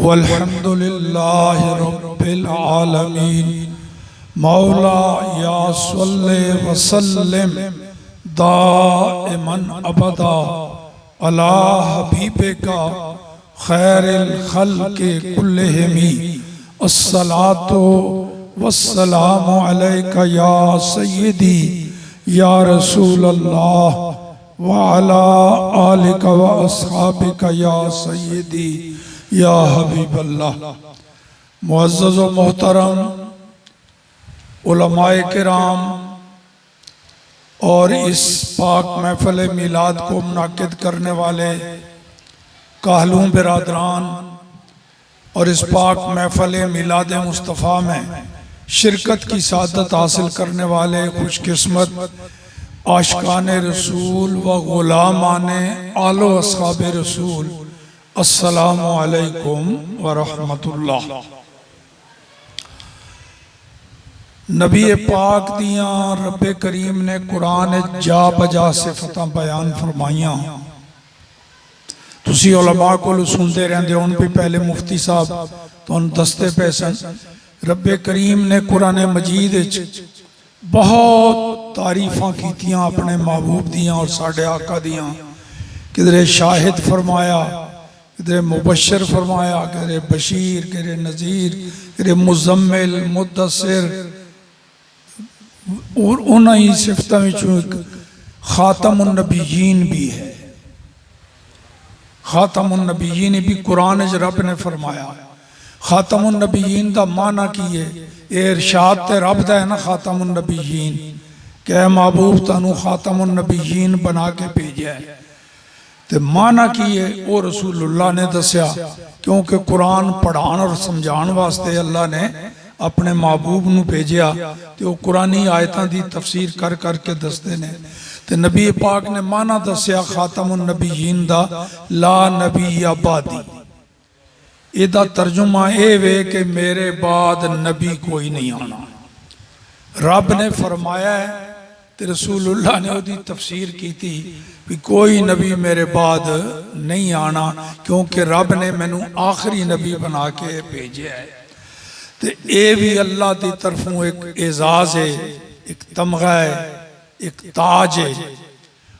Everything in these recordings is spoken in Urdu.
والحمد للہ رب العالمین مولا یا صلی وسلم دائما ابدا علی حبیبک خیر الخلق کلہم الصلاۃ والسلام علیک یا سیدی یا رسول اللہ وعلی آلک و اصحابک یا سیدی یا حبیب اللہ۔ معزز و محترم علماء کرام اور اس پاک محفل میلاد کو منعقد کرنے والے کاہلوں برادران اور اس پاک محفل میلاد مصطفیٰ میں شرکت کی سعادت حاصل کرنے والے خوش قسمت عاشقان رسول و غلامان آل و اصحاب رسول، السلام علیکم ورحمت اللہ۔ نبی پاک دیاں رب کریم نے قرآن جا بجا صفتاں بیان فرمائیاں، تسی علماء کو سنتے رہندے ان بھی پہلے مفتی صاحب تو ان دستے پیسن۔ رب کریم نے قرآن مجید بہت تعریفاں کیتیاں اپنے محبوب دیاں اور ساڑھے آقا دیاں، کدھر شاہد فرمایا، کدھر مبشر فرمایا، کدھر بشیر، کدھر نذیر، کدھر مزمل، مدثر، اور انہی صفتہ میں چونکہ خاتم النبیین بھی ہے۔ خاتم النبیین بھی قرآن رب نے فرمایا۔ خاتم النبیین دا معنی کیے اے ارشاد تے رب دا ہے نا خاتم النبیین کہ اے محبوب تانوں خاتم النبیین بنا کے بھیجا ہے، تے معنی کیے او رسول اللہ نے دسیا، کیونکہ قرآن پڑھان اور سمجھان واسطے اللہ نے اپنے محبوب نو بھیجیا، تے وہ قرآنی آیتاں دی تفسیر کر کر کے دستے نے۔ تے نبی پاک نے معنی دسیا خاتم النبیین دا لا نبی بعدی، یہ دا ترجمہ اے وے کہ میرے بعد نبی کوئی نہیں آنا۔ رب نے فرمایا ہے تے رسول اللہ نے وہ دی تفسیر کی تھی کہ کوئی نبی میرے بعد نہیں آنا، کیونکہ رب نے میں نو آخری نبی بنا کے بھیجے ہے۔ تے اے بھی اللہ دی طرفوں ایک اعزاز ہے، ایک تمغہ ہے، ایک تاج ہے۔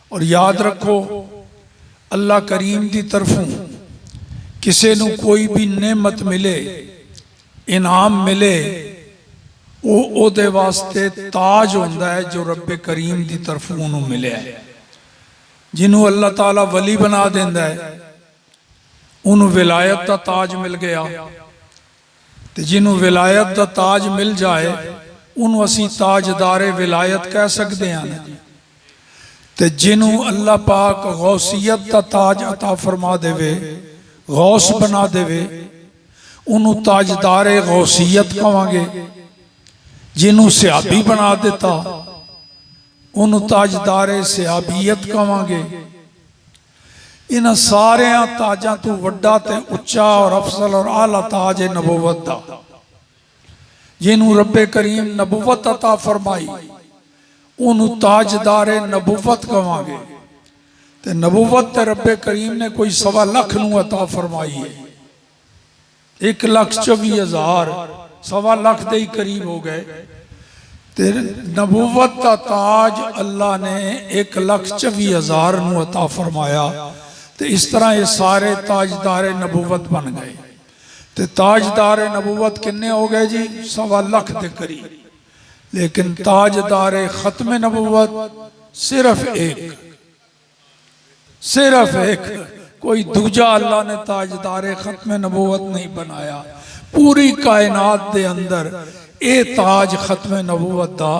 اور یاد رکھو اللہ کریم دی طرفوں کسے نو کوئی بھی نعمت ملے، انعام ملے، او دے واسطے تاج ہوندہ ہے جو رب کریم دی طرفوں انہوں ملے ہے۔ جنہوں اللہ تعالیٰ ولی بنا دیندہ ہے انہوں ولایت دا تاج مل گیا، تے جنہوں ولایت دا تاج مل جائے انہوں اسی تاجدار ولایت کہہ سکتے ہیں۔ تے جنہوں اللہ پاک غوثیت دا تاج عطا فرما دے وے، غوث بنا دے وے، انہوں تاجدار غوثیت کہاں گے۔ جنہوں صحابی بنا دیتا انہوں تاجدار صحابیت کہاں گے۔ انہاں سارے تاجاں تو وڈا تے اچھا اور افضل اور اعلیٰ تاج نبوت دا، جنہوں رب کریم نبوت عطا فرمائی انہوں تاجدار نبوت کہاں گے۔ تے نبوت تے رب کریم نے کوئی 1.25 لاکھ نو عطا فرمائی ہے، 1,24,000، 1.25 لاکھ دے ہی قریب ہو گئے۔ تے نبوت تا تاج اللہ نے 1,24,000 نو عطا فرمایا۔ تے اس طرح یہ سارے تاجدار نبوت بن گئے۔ تے تاجدار نبوت کنے ہو گئے جی؟ 1.25 لاکھ دے قریب، لیکن تاجدار ختم نبوت صرف ایک، کوئی دوجہ اللہ نے تاجدار ختم نبوت نہیں بنایا۔ پوری کائنات دے اندر اے تاج ختم نبوت دا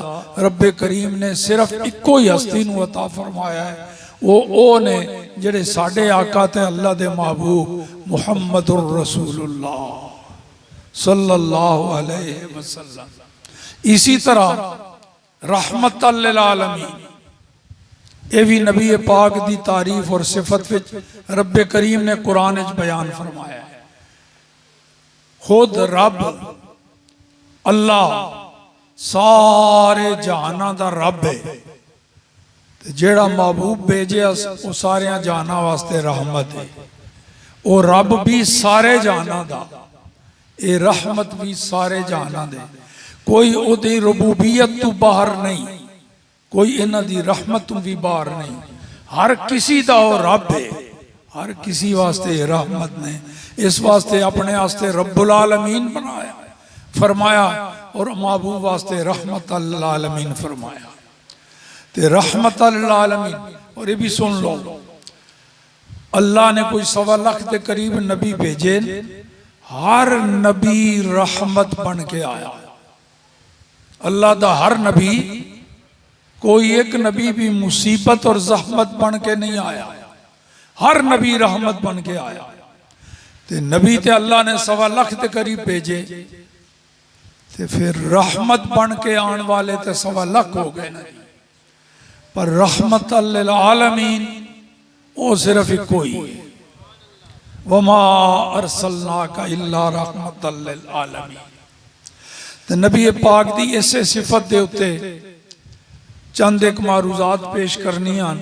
رب کریم نے صرف ایکو ہی ہستی نو عطا فرمایا ہے، وہ نے جڑے ساڑھے آقا تے اللہ دے محبوب محمد الرسول اللہ صلی اللہ علیہ وسلم۔ اسی طرح رحمت للعالمین، یہ بھی نبی پاک دی تعریف اور صفت رب کریم نے قرآن بیان فرمایا ہے۔ خود رب اللہ سارے جہانہ دا رب ہے، جیڑا محبوب بھیجے وہ سارے جہانہ واسطے رحمت ہے۔ او رب بھی سارے جہانا دا، اے رحمت بھی سارے جہانا دے، کوئی او دی ربوبیت تو باہر نہیں، کوئی انہ دی رحمت تو بھی باہر نہیں، ہر کسی دا او رب ہے، ہر کسی واسطے رحمت نے، اس واسطے اپنے واسطے رب العالمین بنایا فرمایا، اور محبوب واسطے رحمت العالمین فرمایا۔ تے رحمت العالمین، اور یہ بھی سن لو، اللہ نے کوئی 1.25 لاکھ کے قریب نبی بھیجے، ہر نبی رحمت بن کے آیا۔ اللہ دا ہر نبی، کوئی ایک نبی بھی مصیبت اور زحمت بن کے نہیں آیا، ہر نبی رحمت بن کے آیا۔ تے نبی تے اللہ نے 1.25 لاکھ کے قریب بھیجے، تے پھر رحمت بن کے آن والے تے 1.25 لاکھ ہو گئے، پر رحمت للعالمین وہ صرف ایک کوئی ہے، وما ارسلناک الا رحمت للعالمین۔ تے نبی پاک دی اسے صفت دے اتے چند ایک معروضات پیش کرنی آن،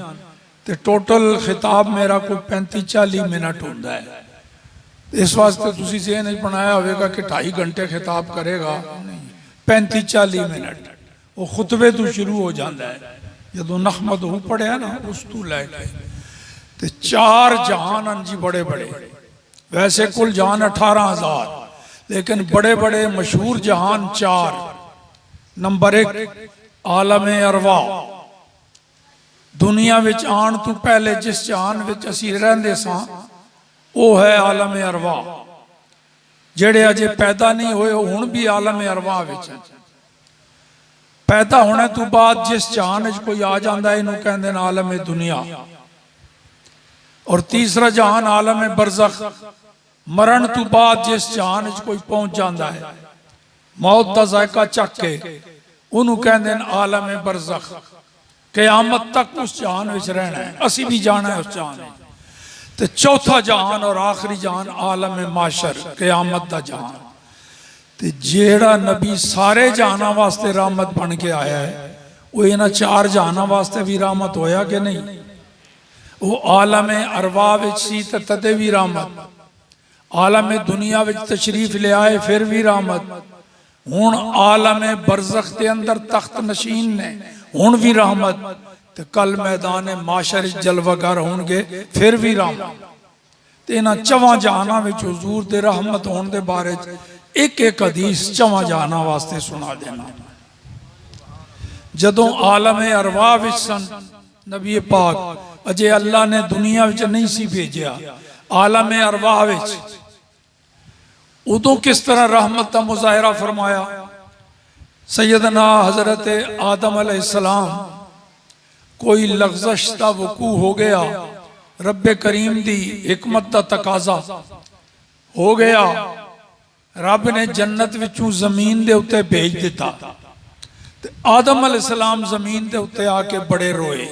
تے ٹوٹل خطاب میرا کوئی 35-40 منٹ ہوندہ ہے۔ اس واسطے تسی ذہن نہیں بنایا ہوئے گا کہ 2.5 گھنٹے خطاب کرے گا، 35-40 منٹ وہ خطبے تو شروع ہو جاندہ ہے، جدو نحمد ہو پڑے ہیں نا اس تو لے کے تے 4 جہان انجی بڑے بڑے، ویسے کل جہان 18,000، لیکن بڑے بڑے مشہور جہان 4۔ نمبر 1 عالم ارواح، دنیا وچ آن تو پہلے جس جہان وچ اسی رہندے ساں وہ ہے عالم ارواح، جڑے اجے پیدا نہیں ہوئے ہون بھی عالم ارواح وچ ہیں۔ پیدا ہونے تو بعد جس جہان وچ کوئی آ جاندہ ہے انہوں کہندے ہیں عالم دنیا، اور تیسرا جہان عالم برزخ، مرن تو بعد جس جہان وچ کوئی پہنچ جاندہ ہے موت دا ذائقہ چک کے انہوں کہندے ہیں عالم برزخ، قیامت تک اس جہان وچ رہنا ہے، اسی بھی جانا ہے اس جہان ہے۔ تے چوتھا جہان اور آخری جہان عالم معاشر، قیامت دا جہان۔ تے جیڑا نبی سارے جہانا واسطے رحمت بن کے آیا ہے، وہ انہا 4 جہانا واسطے بھی رحمت ہویا کہ نہیں؟ وہ عالم ارواح وچ سی تے تدے بھی رحمت، عالم دنیا وچ تشریف لے آئے پھر بھی رحمت، ہون عالم برزخ دے اندر تخت نشین نے ہون بھی رحمت، تے کل میدان معاشر جلوگر ہون گے پھر بھی رحمت۔ تے انہا 4 جہانا وچ حضور دے رحمت ہون دے بارے ایک ایک حدیث 4 جہانا واسطے سنا دینا۔ جدوں عالم ارواح وچ سن نبی پاک، اجے اللہ نے دنیا وچ نہیں سی بھیجیا، عالم ارواح وچ ادوں کس طرح رحمت دا مظاہرہ فرمایا؟ سیدنا حضرت آدم علیہ السلام کوئی لغزش دا وقوع ہو گیا، رب کریم دی حکمت دا تقاضا ہو گیا، رب نے جنت وچوں زمین دے اتے بھیج دیتا، آدم علیہ السلام زمین دے اتے آکے بڑے روئے،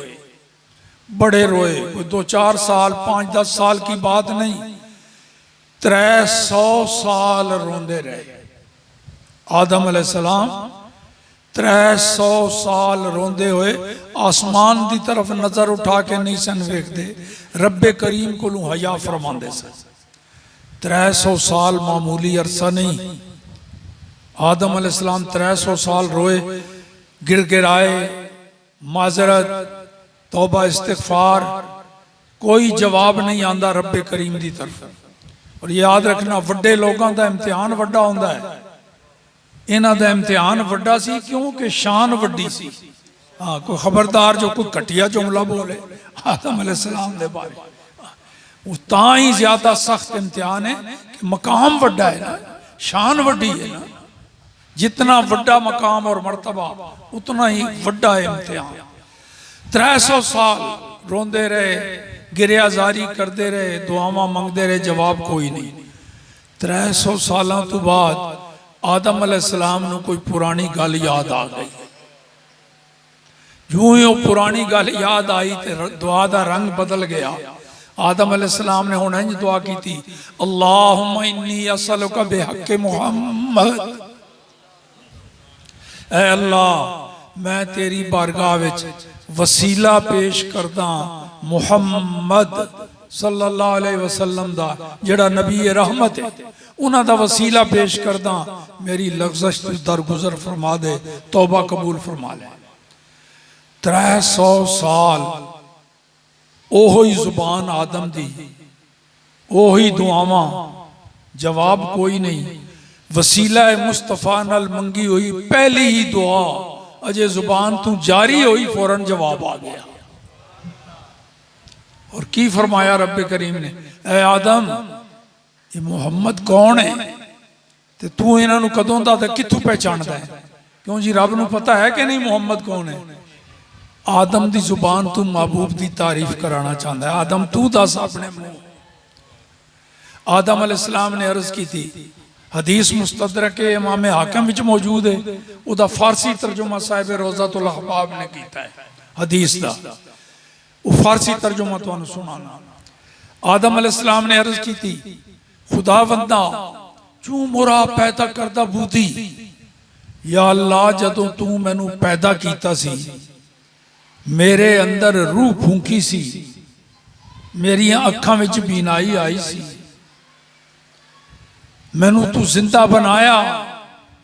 کوئی 2-4 سال 5-10 سال کی بات نہیں، 300 سال روندے رہے۔ آدم علیہ السلام 300 سال روندے ہوئے، آسمان دی طرف نظر اٹھا کے نہیں سن ویکھ دے، رب کریم کو لوں حیا فرماندے سن۔ 300 سال معمولی عرصہ نہیں، آدم علیہ السلام 300 سال روئے، گر گرائے، معذرت، توبہ استغفار، کوئی جواب نہیں آندہ رب کریم دی طرف۔ اور یاد رکھنا وڈے لوگاں دا امتحان وڈا ہوندہ ہے، انہاں دا امتحان وڈا سی کیونکہ شان وڈی سی۔ کوئی خبردار جو کوئی کٹیا جملہ بولے آدم علیہ السلام دے بارے، وہ تاں ہی زیادہ سخت امتحان ہے کہ مقام وڈا ہے نا، شان وڈی ہے نا، جتنا وڈا مقام اور مرتبہ اتنا ہی وڈا ہے امتحان۔ 300 سال روندے رہے، گریہ زاری کردے رہے، دعاواں منگدے رہے، جواب کوئی نہیں۔ 300 سالوں تو بعد آدم علیہ السلام نے کوئی پرانی گل یاد آ گئی، یوں ہی وہ پرانی گل یاد آئی تے دعا دا رنگ بدل گیا۔ آدم علیہ السلام نے ہونا ہی دعا کی تھی، اللہم انی اسألک بحق محمد، اے اللہ میں تیری بارگاہ وچ وسیلہ پیش کردہ محمد صلی اللہ علیہ وسلم دا جڑا نبی رحمت ہے انہاں دا وسیلہ پیش کردہ میری لغزش تو درگزر فرما دے توبہ قبول فرما لے 300 سال اوہی زبان آدم دی اوہی دعاواں جواب کوئی نہیں وسیلہ مصطفیٰ نال منگی ہوئی پہلی ہی دعا اجے زبان تو جاری ہوئی فوراً جواب آ گیا اور کی فرمایا رب کریم نے اے آدم یہ محمد کون ہے تے تو انہاں نو کدوں دا تے کتھوں پہچاندا ہے کیوں جی رب نو پتہ ہے کہ نہیں محمد کون ہے آدم دی زبان تو محبوب دی تعریف کرانا چاہتا ہے آدم تو دس اپنے منہ آدم علیہ السلام نے عرض کی تھی حدیث مستدرک امام حاکم وچ موجود ہے او دا فارسی ترجمہ صاحب روضۃ الاحباب نے کیتا ہے حدیث دا وہ فارسی ترجمہ تو انہوں سنانا آدم علیہ السلام نے عرض کی تھی خدا بندہ چوں مرا پیدا کردہ بودی یا اللہ جدوں تو میں نو پیدا کیتا سی میرے اندر روح پھونکی سی میری اکھاں وچ بینائی آئی سی میں نو تو زندہ بنایا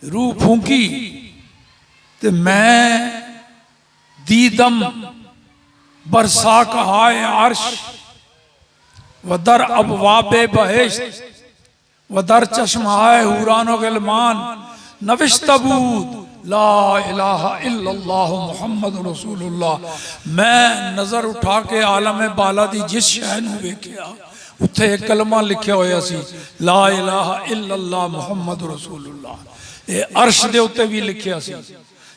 روح پھونکی تے میں دیدم برسا کہائے عرش ودر ابواب بہشت ودر چشمہائے حوران و غلمان نوشت بود لا الہ الا اللہ محمد رسول اللہ میں نظر اٹھا کے عالم بالا دی جس شہن ہوئے کیا اتھے ایک کلمہ لکھے ہویا سی لا الہ الا اللہ محمد رسول اللہ اے عرش دے اتے بھی لکھیا سی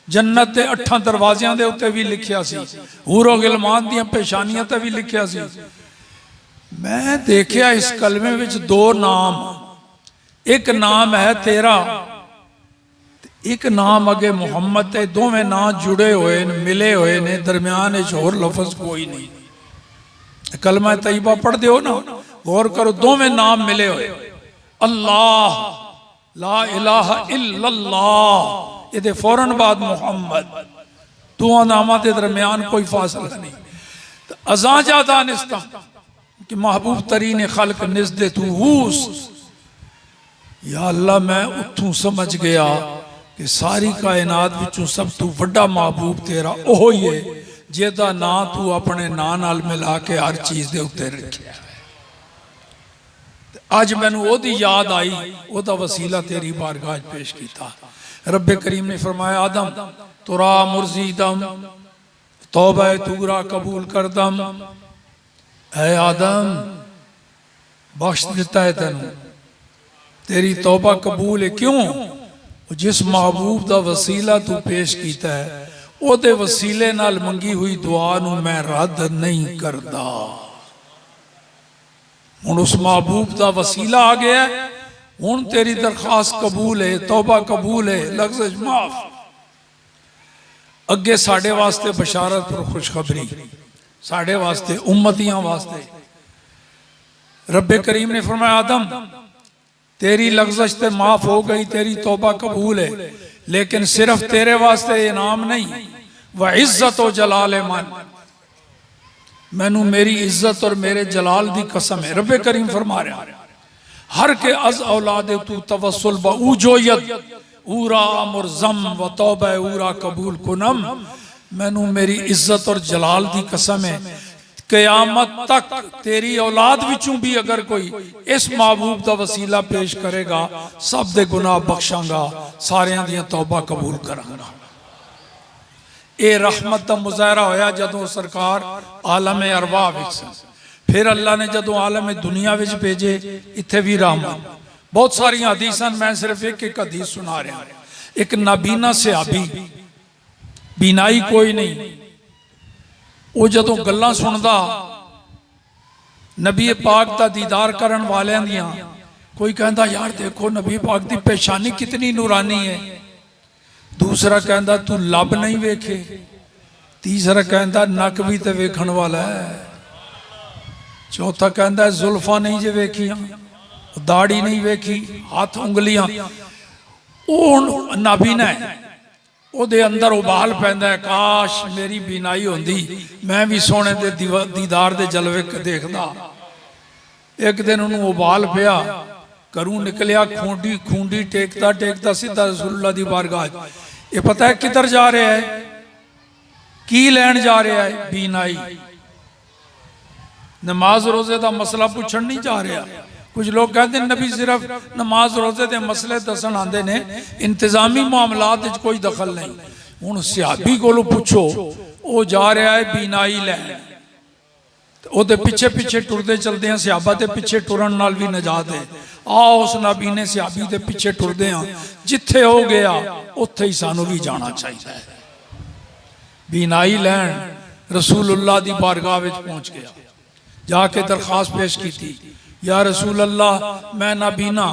جنت دے 8 دروازیاں دے اتے بھی لکھیا سی حور و غلمان دیاں پیشانیاں تے بھی لکھیا سی میں دیکھیا اس کلمے وچ 2 نام ایک نام ہے تیرا ایک نام اگے محمد تے دو میں نام جڑے ہوئے ملے ہوئے نے درمیان ایچ اور لفظ کوئی نہیں کلمہ طیبہ پڑھ دیو نا غور کرو دو میں نام ملے ہوئے اللہ لا الہ الا اللہ یہ دے فوراً بعد محمد دو نامہ دے درمیان کوئی فاصلہ نہیں ازاں جادہ نستا کہ محبوب ترین خلق نزدے تو ہوس یا اللہ میں اتھوں سمجھ گیا کہ ساری کائنات وچوں سب تو وڈا محبوب تیرا اوہی ہے جیدہ نا تو اپنے نال ملا کے ہر چیز دے اتے رکھیا ہے آج میں نے وہ دی یاد آئی وہ دا وسیلہ تیری بارگاہ پیش کی تھا رب کریم نے فرمایا آدم ترا مرزیدم توبہ تورا قبول کردم اے آدم بخش دیتا ہے تینوں تیری توبہ قبول ہے کیوں جس محبوب دا وسیلہ تو پیش کیتا ہے او دے وسیلے نال منگی ہوئی دعا نو میں رد نہیں کردا ہن اس محبوب دا وسیلہ آ گیا ہے ہن تیری درخواست قبول ہے توبہ قبول ہے لغزش معاف اگے ساڑھے واسطے بشارت پر خوشخبری ساڑھے واسطے امتیاں واسطے رب کریم نے فرمایا آدم تیری لغزش تے معاف ہو گئی تیری توبہ قبول ہے لیکن صرف تیرے واسطے انعام نہیں وعزت و جلال من میں نو میری عزت اور میرے جلال دی قسم ہے رب کریم فرما رہا ہر کے از اولاد تو توسل با او جویت اورا مرزم و توبہ اورا قبول کنم میں نو میری عزت اور جلال دی قسم ہے قیامت تک تیری اولاد وچوں بھی اگر کوئی اس محبوب دا وسیلہ پیش کرے گا سب دے گناہ بخشاں گا ساریاں دیاں توبہ قبول کراں گا اے رحمت دا مظاہرہ ہویا جدوں سرکار عالم ارواح وچ پھر اللہ نے جدوں عالم دنیا وچ بھیجے اتھے بھی رحمت بہت ساری حدیثاں میں صرف ایک حدیث سنا رہا ہوں ایک نابینا صحابی بینائی کوئی نہیں وہ جدوں گلاں سندا نبی پاک دا دیدار کرن والے دیاں کوئی کہندا یار دیکھو نبی پاک دی پیشانی کتنی نورانی ہے دوسرا کہندا تو لب نہیں ویکھے تیسرا کہندا نک بھی تے ویکھن والا ہے چوتھا کہندا زلفاں نہیں جے ویکھیاں داڑھی نہیں ویکھی ہاتھ انگلیاں وہ نابینا ہے وہ دے اندر ابال پہندا ہے کاش میری بینائی ہوندی میں بھی سونے دے دیدار دے جلوے دیکھدا ایک دن انہوں ابال پیا کروں نکلیا کھونڈی ٹیکتا سیدھا رسول اللہ دی بارگاہ یہ پتہ ہے کدھر جا رہا ہے کی لین جا رہا ہے بینائی نماز روزے دا مسئلہ پوچھن نہیں جا رہا کچھ لوگ کہتے ہیں نبی صرف نماز روزے دے مسئلے دسن آندے نے انتظامی معاملات وچ کوئی دخل نہیں ہن صحابی کولوں پوچھو وہ جا رہا ہے بینائی لین او دے پیچھے پیچھے ٹردے چلدے ہیں صحابہ دے پیچھے ٹرن نال بھی نجات ہے آؤ اس نبی نے صحابی دے پیچھے ٹردے ہیں جتھے ہو گیا اتھے ہی سانو بھی جانا چاہیے بینائی لین رسول اللہ دی بارگاہ وچ پہنچ گیا جا کے درخواست پیش کی تھی یا رسول اللہ میں نابینا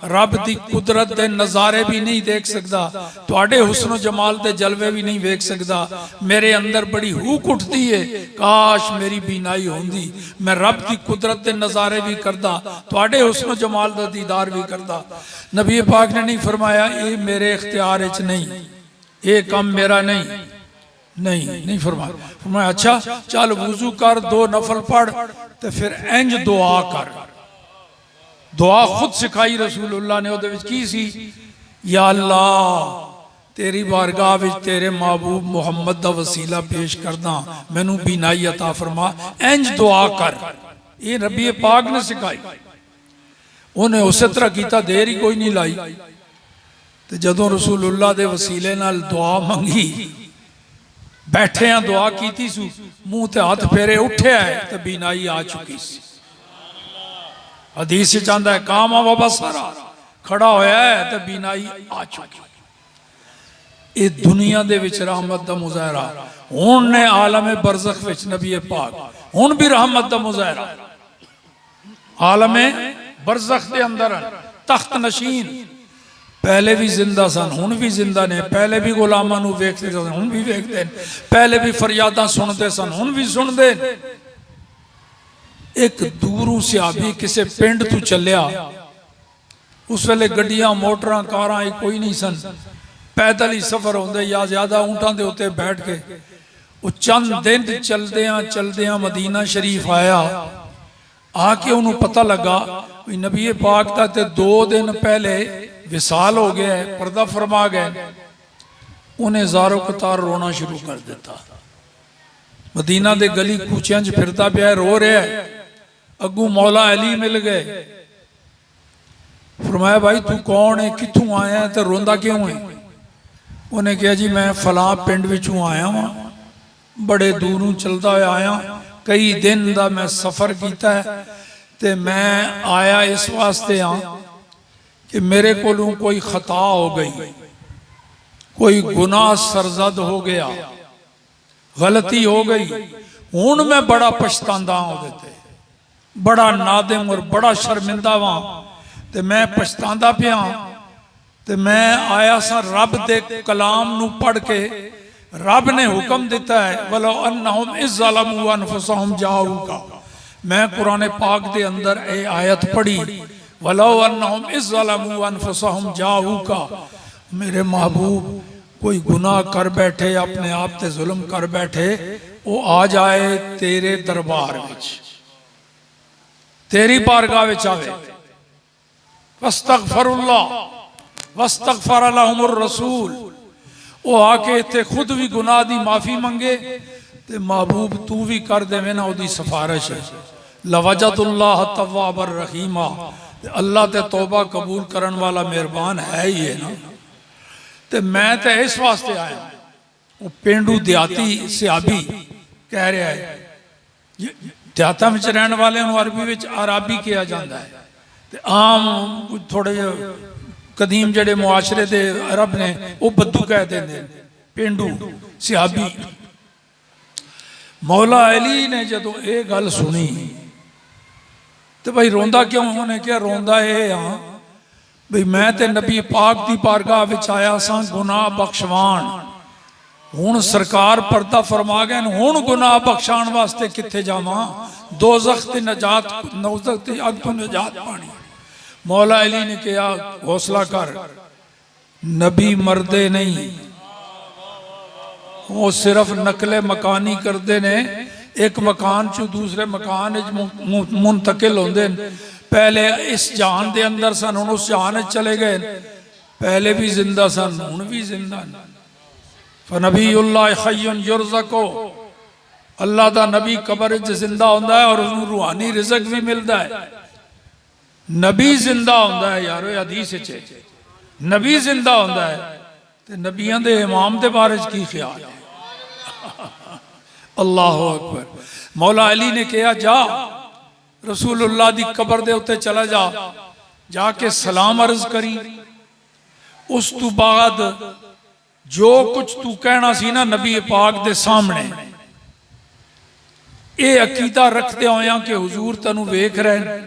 رب دی قدرت دے نظارے بھی نہیں دیکھ سکتا تواڈے حسن و جمال دے جلوے بھی نہیں دیکھ سکتا میرے اندر بڑی ہوک اٹھتی ہے کاش میری بینائی ہوندی میں رب دی قدرت دے نظارے بھی کردا تواڈے حسن و جمال دا دیدار بھی کردا نبی پاک نے نہیں فرمایا یہ میرے اختیار وچ نہیں یہ کام میرا نہیں فرمایا اچھا چل وضو کر 2 نفل پڑھ تو پھر انج دعا کر دعا خود سکھائی رسول اللہ نے وہ کی سی یا اللہ تیری بارگاہ وچ تیرے محبوب محمد دا وسیلہ پیش کردہ میں نو بینائی عطا فرما انج دعا کر یہ نبی پاک نے سکھائی انہیں اسی طرح کیتا دیر ہی کوئی نہیں لائی تو جدوں رسول اللہ دے وسیلے نال دعا منگی بیٹھے ہیں دعا کیتی سو منہ تے ہاتھ پھیرے اٹھے آئے تو بینائی آ چکی سی حدیث سے چاندہ ہے کاما و بصرا کھڑا ہویا ہے تو بینائی آ چکی اے دنیا دے وچ رحمت دا مظاہرہ ہون نے عالم برزخ وچ نبی پاک ہون بھی رحمت دا مظاہرہ عالم برزخ دے اندر تخت نشین پہلے بھی زندہ سن ہون بھی زندہ نے پہلے بھی غلاماں نو ویکھتے سن ہون بھی ویکھتے پہلے بھی فریاداں سنتے سن ہون بھی سن دے ایک دوروں صحابی کسے پنڈ تو چلیا اس ویلے گڈیاں موٹراں کاراں کوئی نہیں سن پیدل ہی سفر ہوندے یا زیادہ اونٹاں دے ہوتے بیٹھ کے وہ چند دن چلدیاں مدینہ شریف آیا آ کے انہوں پتہ لگا نبی پاک تا تے 2 دن پہلے وصال ہو گیا ہے پردہ فرما گئے انہیں زارو قطار رونا شروع کر دیتا مدینہ دے گلی کوچینج پھرتا پیا رو رہے ہے اگو مولا علی مل گئے فرمایا بھائی تو کون ہے کتھوں آیا ہے تو روندہ کیوں ہے انہیں کہا جی میں فلاں پنڈ وچوں آیا ہوں بڑے دوروں چلتا ہے آیا کئی دن دا میں سفر کیتا ہے تے میں آیا اس واسطے ہاں کہ میرے کولوں کوئی خطا ہو گئی کوئی گناہ سرزد ہو گیا غلطی ہو گئی ہون میں بڑا پشتاندہ ہو دیتے بڑا نادم اور بڑا شرمندہ وہاں تے میں پشتاندہ پہ ہاں تے میں آیا سا رب دے کلام نو پڑھ کے رب نے حکم دیتا ہے وَلَوْ أَنَّهُمْ إِذْ ظَلَمُوا أَنفُسَهُمْ جَاءُوكَ میں قرآن پاک دے اندر اے آیت پڑھی وَلَوْ أَنَّهُمْ إِذْ ظَلَمُوا أَنفُسَهُمْ جَاءُوكَ میرے محبوب کوئی گناہ کر بیٹھے اپنے آپ تے ظلم کر بیٹھے وہ آ جائے تیرے دربار وچ تیری بارگاہ وچ آوے وَاسْتَغْفَرُ اللَّهُ وَاسْتَغْفَرَ لَهُمُ الرَّسُولُ وہ آ کے تے خود بھی گناہ دی معافی منگے تے محبوب تو بھی کر دے میں نا وہ دی سفارش ہے لَوَجَدُ اللَّهَ تَوَّابَ الرَّحِيمَ اللہ تے توبہ قبول کرن والا مہربان ہے ہی ہے نا تے میں تے اس واسطے آیا وہ پینڈو دیاتی صحابی کہہ رہا ہے دیاتا میں رہن والے انہوں عربی وچ عربی کیا جاندہ ہے تے عام تھوڑے قدیم جڑے معاشرے دے عرب نے وہ بدو کہہ دیں دے پینڈو صحابی مولا علی نے جدو اے گل سنی تو بھائی روندہ کیوں انہوں نے کیا روندہ ہے یہاں بھائی میں تے نبی پاک دی بارگاہ وچ آیا ساں گناہ بخشوان ہون سرکار پردہ فرما گئے ہون گناہ بخشان واسطے کتھے جاواں دوزخ تے نجات دوزخ تے اگ تو نجات پانی مولا علی نے کہا حوصلہ کر نبی مردے نہیں وہ صرف نقل مکانی کردے نے ایک مکان چو دوسرے مکان منتقل ہوندے، پہلے اس جہان دے اندر سن، ہن اس جہان چلے گئے، پہلے بھی زندہ سن ہن بھی زندہ۔ فنبی اللہ حی یرزقو، اللہ دا نبی قبر وچ زندہ ہوندا ہے اور انہوں روحانی رزق بھی ملدا ہے۔ نبی زندہ ہوندا ہے یارو، حدیث وچ نبی زندہ ہوندا ہے تے نبیاں دے امام دے بارے کی خیال ہے؟ اللہ اکبر۔ مولا علی نے کہا جا رسول اللہ دی قبر دے اتے چلا جا، جا کے سلام عرض کری، اس تو بعد جو کچھ تو کہنا سی نا نبی پاک دے سامنے، اے عقیدہ رکھتے ہویاں کہ حضور تنو ویکھ رہے ہیں،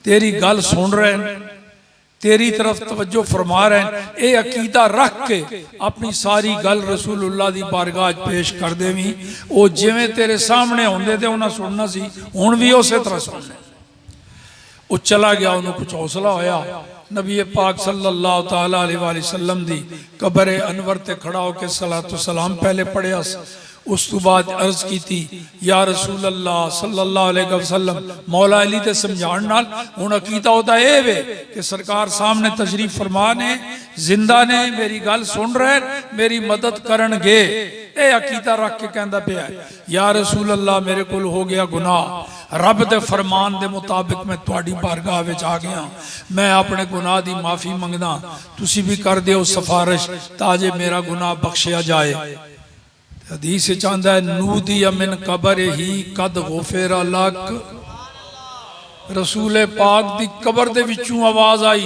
تیری گل سن رہے ہیں، تیری طرف توجہ فرما رہے ہیں، اے عقیدہ رکھ کے اپنی ساری گل رسول اللہ دی بارگاہ پیش کر دے بھی، او جویں تیرے سامنے ہوندے تھے انہاں سننا سی، ہن بھی اسی طرح سننا۔ او چلا گیا، انہوں کچھ حوصلہ ہویا، نبی پاک صلی اللہ تعالیٰ علیہ وآلہ وسلم دی قبر انور تے کھڑا ہو کے صلاۃ و سلام پہلے پڑھے، اس تو بعد عرض کی تھی یا رسول اللہ صلی اللہ علیہ وسلم، مولا علی تے سمجھان نال ہن عقیدہ ہوتا ہے وے کہ سرکار سامنے تشریف فرما نے، زندہ نے، میری گل سن رہے، میری مدد کرن گے، اے عقیدہ رکھ کے کہندا پیا ہے یا رسول اللہ میرے کول ہو گیا گناہ، رب دے فرمان دے مطابق میں تواڈی بارگاہ وچ آ گیا، میں اپنے گناہ دی معافی منگدا، تسی بھی کر دیو سفارش تاکہ میرا گناہ بخشیا جائے۔ حدیث چاہتا ہے نودی من قبر ہی قد غفر لک، رسول پاک دی قبر دے وچوں آواز آئی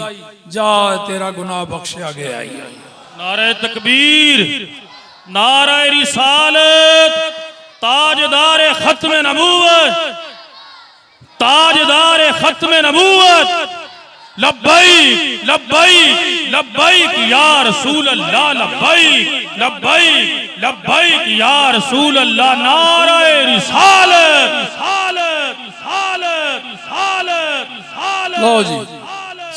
جا تیرا گناہ بخشیا گیا۔ نعرہ تکبیر، نعرہ رسالت، تاجدار ختم نبوت، تاجدار ختم نبوت، لبیک لبیک لبیک یا رسول اللہ، لبیک لبیک لبیک یا رسول اللہ، نعرہ رسالت رسالت رسالت رسالت رسالت۔ لو جی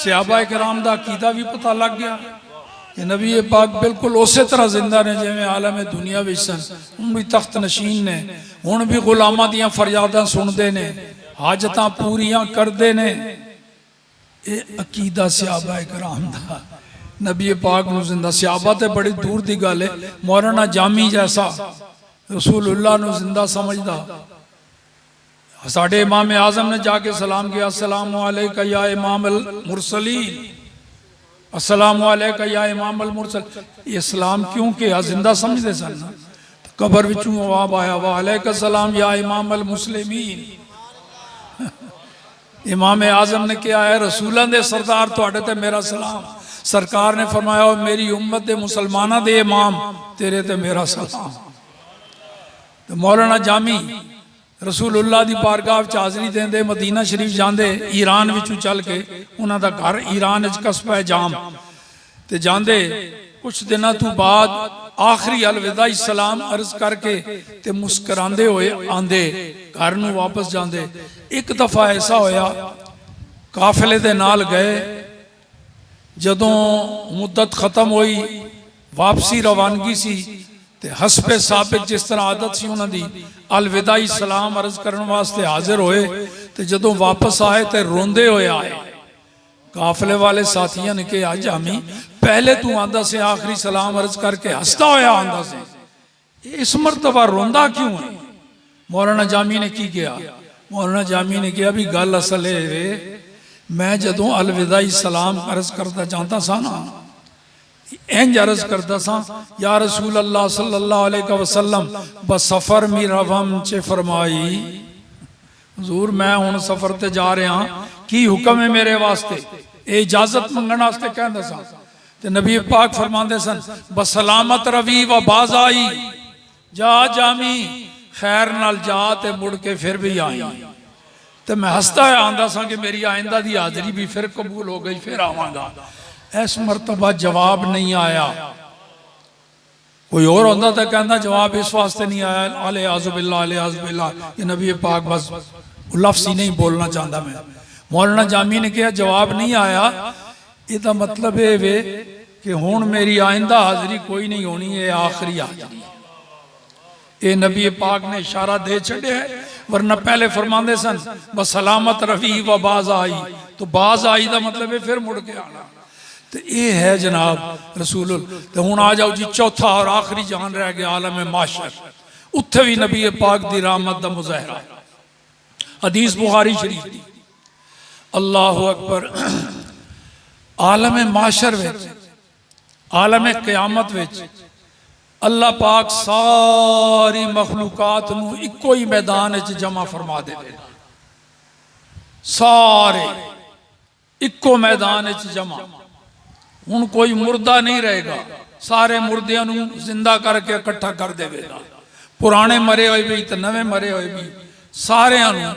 صحابہ کرام دا عقیدہ بھی پتہ لگ گیا کہ نبی پاک بالکل اسی طرح زندہ نے جویں عالم دنیا وچ سن، ہن بھی تخت نشین نے، ہن بھی غلاماں دیاں فریاداں سندے نے، حاجتاں پوریاں کردے نے۔ اے عقیدہ صحابہ کرام دا، نبی پاک نو زندہ، صحابہ تے بڑی دور دی گل ہے، مولانا جامی جیسا رسول اللہ نو زندہ سمجھدا، ساڑھے امام اعظم نے جا کے سلام کیا، السلام علیکہ یا امام المرسلین، السلام علیکہ یا امام المرسلین۔ یہ اسلام کیوں کیا؟ زندہ سمجھدے سن، قبر وچوں جواب آیا وعلیکہ السلام یا امام المسلمین۔ امام اعظم نے کیا ہے رسولہ دے سردار توڑے تے میرا سلام، سرکار نے فرمایا میری امت دے مسلمانہ دے امام تیرے تے میرا سلام۔ تو مولانا جامی رسول اللہ دی بارگاہ وچ حاضری دین دے مدینہ شریف جاندے، ایران وچوں چل کے، انہاں دا گھر ایران وچ قصبہ جام تے جاندے، کچھ دنوں تو بعد آخری الوداعی سلام عرض کر کے تے مسکراندے ہوئے آندے، گھر نو واپس جاندے۔ ایک دفعہ ایسا ہویا قافلے دے نال گئے، جدوں مدت ختم ہوئی واپسی روانگی سی تے حسب ثابت جس طرح عادت سی انہاں دی الوداعی سلام عرض کرن واسطے حاضر ہوئے تے جدوں واپس آئے تے روندے ہوئے آئے۔ قافلے والے ساتھیاں نے کہا جامی پہلے تو آندہ سے آخری سلام عرض کر کے ہستا ہویا آندہ سے، اس مرتبہ روندہ کیوں ہے؟ مولانا جامی نے کی کیا؟ مولانا جامی نے کیا بھی گل اصل ہے، میں جدوں الوداعی سلام عرض کرتا جانتا سا نا، اینج عرض کرتا سا یا رسول اللہ صلی اللہ علیہ وسلم بسفر می روم چے فرمائی، حضور میں ہون سفر تے جا رہے ہاں، کی حکم ہے میرے واسطے؟ اے اجازت منگنا واسطے کہندے سا تے نبی پاک فرماندے سن بسلامت روی و باز آئی، جا جامی خیر نال جا تے مڑ کے پھر بھی آئی۔ تے میں ہستا ہے آندہ سا کہ میری آئندہ دی حاضری بھی پھر قبول ہو گئی، پھر آواں گا۔ اس مرتبہ جواب نہیں آیا، کوئی اور ہوندہ تھا کہندہ جواب اس واسطے نہیں آیا، علیہ عزب اللہ علیہ عزب اللہ، یہ نبی پاک بس لفظ ہی نہیں بولنا چاہتا میں۔ مولانا جامی نے کہا جواب نہیں آیا، یہ تا مطلب ہے کہ ہون میری آئندہ حاضری کوئی نہیں ہونی ہے، آخری حاضری۔ یہ نبی پاک نے اشارہ دے چھڑے ہے، ورنہ پہلے فرماندے سن بس سلامت روی و باز آئی، تو باز آئی دا مطلب ہے پھر مڑ کے آنا۔ تو یہ ہے جناب رسول اللہ۔ تو ہون آ جاؤ جی چوتھا اور آخری جہان رہ گیا عالم معاشر، اتھے بھی نبی پاک دی رحمت دا مظاہرہ، حدیث بخاری شریف دی۔ اللہ اکبر۔ عالم معاشر وچ، عالم قیامت وچ اللہ پاک ساری مخلوقات نو اکو ہی میدان وچ جمع فرما دے گا، سارے اکو میدان وچ جمع۔ ہن کوئی مردہ نہیں رہے گا، سارے مردیاں نو زندہ کر کے اکٹھا کر دے گا، پرانے مرے ہوئے بھی تے نویں مرے ہوئے بھی سارے نو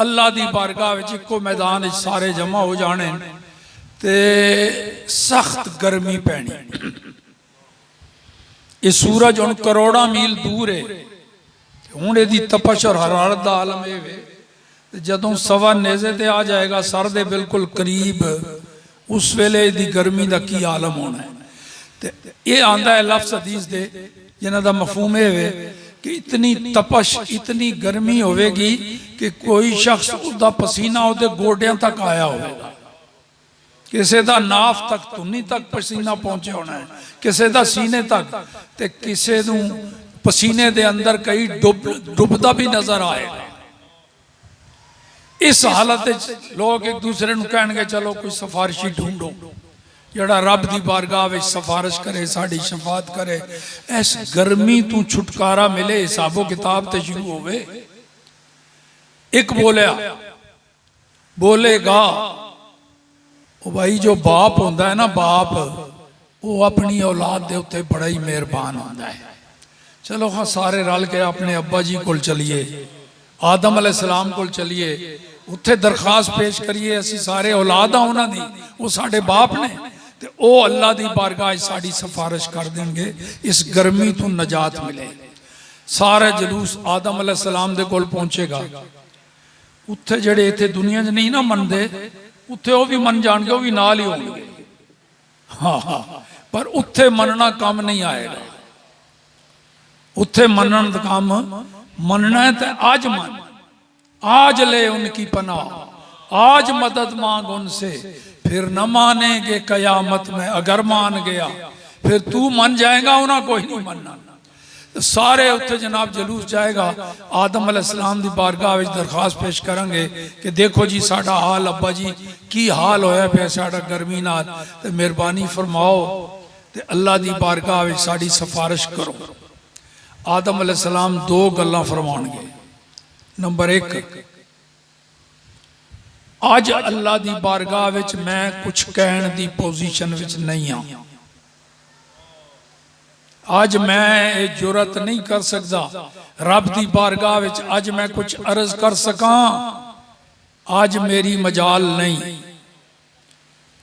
اللہ دی بارگاہ وچ اکو میدان وچ سارے جمع ہو جانے تے سخت گرمی پینی۔ یہ سورج ان کروڑا میل دور ہے، ہوں دی تپش اور حرارت دا عالم ہے، جدوں سوا نیزے تے آ جائے گا سر دے بالکل قریب، اس ویلے دی گرمی دا کی عالم ہونا ہے۔ یہ آندہ ہے لفظ حدیث دے جنہ دا مفہوم ہے کہ اتنی تپش اتنی گرمی ہوئے گی کہ کوئی شخص دا پسینہ ہو دے گوڑیاں تک آیا ہوئے گا، کسے دا ناف تک تنی تک پسینہ پہنچے ہونا ہے، کسے دا سینے تک، تے کسے دوں پسینے دے اندر کئی ڈبدا بھی نظر آئے گا۔ اس حالت لوگ ایک دوسرے نو کہن گے چلو کوئی سفارشی ڈھونڈو جڑا رب دی بارگاہ وچ سفارش کرے، ساڑی شفاعت کرے، اس گرمی تو چھٹکارا ملے، حساب و کتاب تے شروع ہوئے۔ ایک بولے گا وہ بھائی جو باپ ہوندہ ہے نا، باپ وہ اپنی اولاد دے ہوتے بڑا ہی مہربان ہوندہ ہے۔ چلو ہاں سارے رل کے اپنے ابا جی کول چلیے، آدم علیہ السلام کول چلیے، اتھے درخواست پیش کریے، اسی سارے اولادہ ہونا دی، وہ ساڑھے باپ نے، تے او اللہ دی بارگاہ ساڑھی سفارش کر دیں گے، اس گرمی تو نجات ملے۔ سارے جلوس آدم علیہ السلام دے کول پہنچے گا، اتھے جڑے اتھے دنیا جو نہیں نا من دے، اتھے وہ بھی من جان گے، وہ بھی نال ہی ہوں گے، ہاں پر اتھے مننا کام نہیں آئے گا، اتھے منن کام مننا ہے تے آج من، آج لے ان کی پناہ، آج مدد مانگ ان سے، پھر نہ مانیں گے قیامت میں، اگر مان گیا پھر تو من جائے گا، انہاں کوئی نہیں مننا۔ سارے اتھے جناب جلوس جائے گا، آدم علیہ السلام دی بارگاہ وچ درخواست پیش کریں گے کہ دیکھو جی ساڑھا حال ابا جی کی حال ہویا پہ ساڑھا گرمی نال، تے مہربانی فرماؤ تے اللہ دی بارگاہ وچ ساڑھی سفارش کرو۔ آدم علیہ السلام دو گلاں فرمان گے۔ نمبر ایک، آج اللہ دی بارگاہ وچ میں کچھ کہن دی پوزیشن وچ نہیں ہوں، آج میں جرات نہیں کر سکتا رب دی بارگاہ وچ آج میں کچھ عرض کر سکاں، آج میری مجال نہیں۔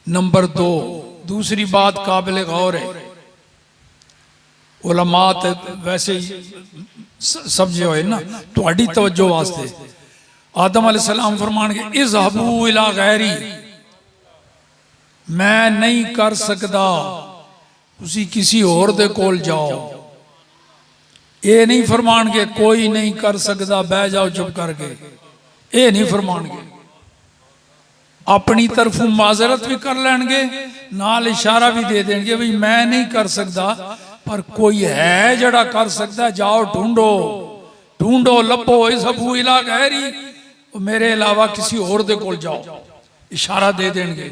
نمبر دو، دوسری بات قابل غور ہے، علماء ویسے ہی سمجھے ہوئے نا تو اڈی توجہ واسطے، آدم علیہ السلام فرمان کے اذهبوا الى غیری، میں نہیں کر سکتا، اسی کسی اور دے کول جاؤ۔ اے نہیں فرمان کے کوئی نہیں کر سکتا بہ جاؤ چپ کر کے، اے نہیں فرمان کے، اپنی طرف معذرت بھی کر لیں گے، نال اشارہ بھی دے دیں گے بھئی میں نہیں کر سکتا پر کوئی ہے جڑا کر سکتا ہے، جاؤ ڈھونڈو ڈھونڈو لبو اذهبوا الى غیری، میرے علاوہ کسی اور دے کول جاؤ، اشارہ دے دیں گے۔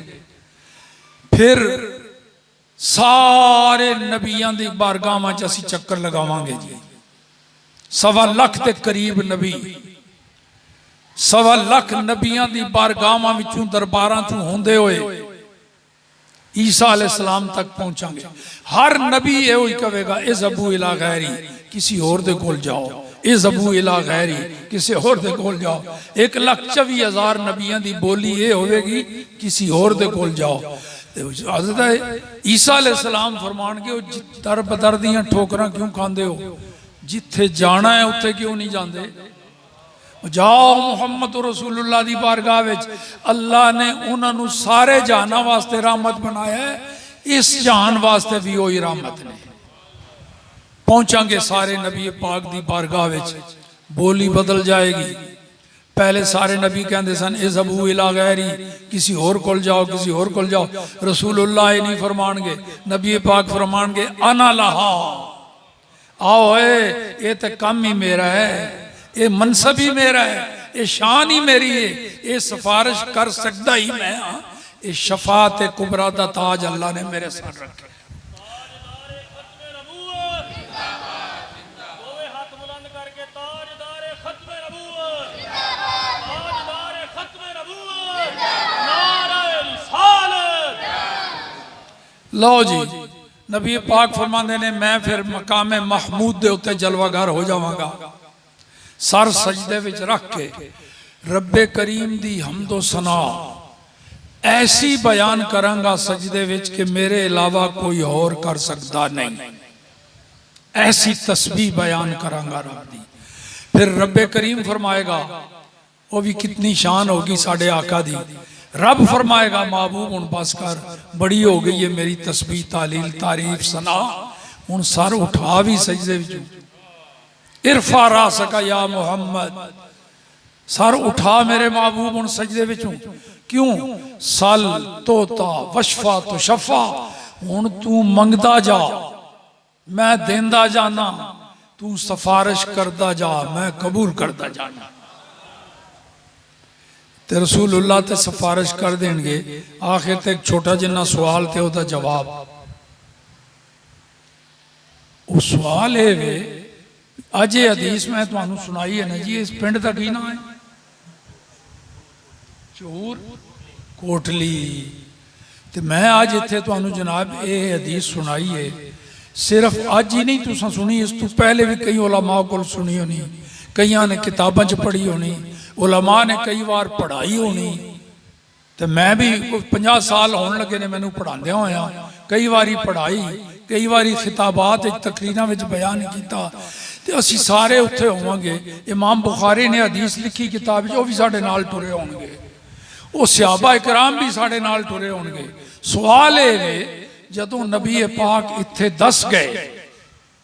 پھر سارے نبیان دی بارگاہ میں جیسی چکر لگاوان گے جی، 1.25 لاکھ تے قریب نبی، 1.25 لاکھ نبیان دی بارگاہ میں وچوں درباراں تو ہوندے ہوئے عیسیٰ علیہ السلام تک پہنچاں گے۔ ہر نبی یہ ہوئی کہے گا اذهبوا الى غیری، کسی اور دے کول جاؤ، اذهبوا الى غیری، کسی اور دے کول جاؤ۔ 1,24,000 نبیان دی بولی یہ ہوئے گی کسی اور دے کول جاؤ۔ حضرت عیسیٰ علیہ السلام فرمان کے در بدر دیاں ٹھوکراں کیوں کھاندے ہو، جتھے جانا ہے اتھے کیوں نہیں جاندے؟ جاؤ محمد رسول اللہ دی بارگاہ وچ، اللہ نے انہاں نو سارے جہانا واسطے رحمت بنایا ہے، اس جہان واسطے بھی ہوئی رحمت نے پہنچاں گے سارے نبی پاک دی بارگاہ وچ بولی بدل جائے گی. پہلے سارے نبی کہندے سن اذهبوا الى غیری، کسی اور کول جاؤ، کسی اور کول جاؤ. رسول اللہ یہ نہیں فرمان گے، نبی پاک فرمان گے انا لہا، آؤ یہ تے کم ہی میرا ہے، یہ منصب ہی میرا ہے، یہ شان ہی میری ہے، یہ سفارش کر سکتا ہی میں ہاں. یہ شفاعت کبریٰ دا تاج اللہ نے میرے ساتھ رکھا. لو جی نبی پاک فرماندے نے میں پھر مقام محمود دے اتے جلوہ گر ہو جاواں گا، سر سجدے وچ رکھ کے رب کریم دی حمد و ثنا ایسی بیان کراں گا سجدے وچ کہ میرے علاوہ کوئی اور کر سکتا نہیں. ایسی تسبیح بیان کراں گا رب دی. پھر رب کریم فرمائے گا، وہ بھی کتنی شان ہوگی ساڑھے آقا دی. رب فرمائے گا محبوب ان بس کر، بڑی ہو گئی ہے میری تسبیح تعلیل تعریف ثنا، ان سر اٹھا بھی سجدے وچوں. ارفع راسک یا محمد، سر اٹھا میرے محبوب ان سجدے وچوں. کیوں؟ سل توتا وشفا تو شفا، ان تو منگدا جا میں دیندہ جانا، تو سفارش کردہ جا میں قبول کردہ جانا. تے رسول اللہ تے سفارش کر دیں گے. آخر تے ایک چھوٹا جنہ سوال تے ہوتا جواب. وہ سوال ہے وے آج یہ حدیث میں تو انہوں سنائی ہے نا جی، اس پنڈ تک ہی نہ ہے چور کوٹلی. تے میں آج اتھے تو انہوں جناب یہ حدیث سنائی ہے، صرف آج ہی نہیں تو سنی، اس تو پہلے بھی کئی علماء کو سنی ہونی، کئیاں نے کتاباں چ پڑھی ہونی، علماء نے کئی بار پڑھائی ہونی. تے میں بھی 50 سال ہونے لگے نے میں نے پڑھان دیا ہویا، کئی باری پڑھائی، کئی باری خطابات تقریرہ وچ بیان کیتا. تے اسی سارے اتھے ہوں گے. امام بخاری نے حدیث لکھی کتاب جو بھی ساڑھے نال ٹرے ہوں گے، وہ صحابہ اکرام بھی ساڑھے نال ٹرے ہوں گے. سوال ہے جدوں نبی پاک اتھے دس گئے،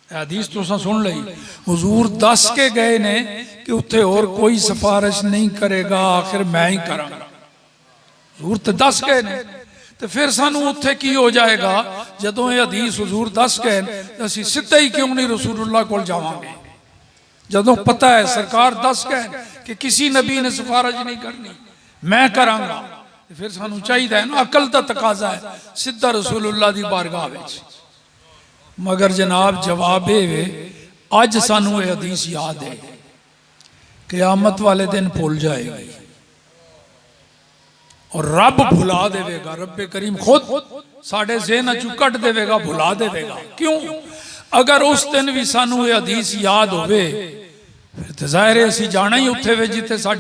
حدیث تو سن لئی، حضور دس کے گئے نے کہ اتھے اور کوئی سفارش نہیں کرے گا، آخر میں ہی کراں گا. حضور تے دس گئے نے تو پھر سانو اتھے کی ہو جائے گا جدوں یہ حدیث حضور دس گئے اسی سدھا ہی کیوں نہیں رسول اللہ کو جاواں گے؟ جدوں پتہ ہے سرکار دس گئے کہ کسی نبی نے سفارش نہیں کرنی، میں کراں گا، پھر سانو چاہیے ہے نا، عقل دا تقاضا ہے سدھا رسول اللہ دی بارگاہ وچ. مگر جناب جواب ہے آج سانو یہ حدیث یاد ہے، قیامت والے دن بھول جائے گی اور رب بھلا دے گا. رب کریم خود ساڑھے ذہن چوں کٹ دے گا، بھلا دے گا. کیوں؟ اگر اس دن بھی سانو یہ حدیث یاد ہوئے پھر ظاہر ہے اسی جانا ہی اتھے وے جیتے ساڑھی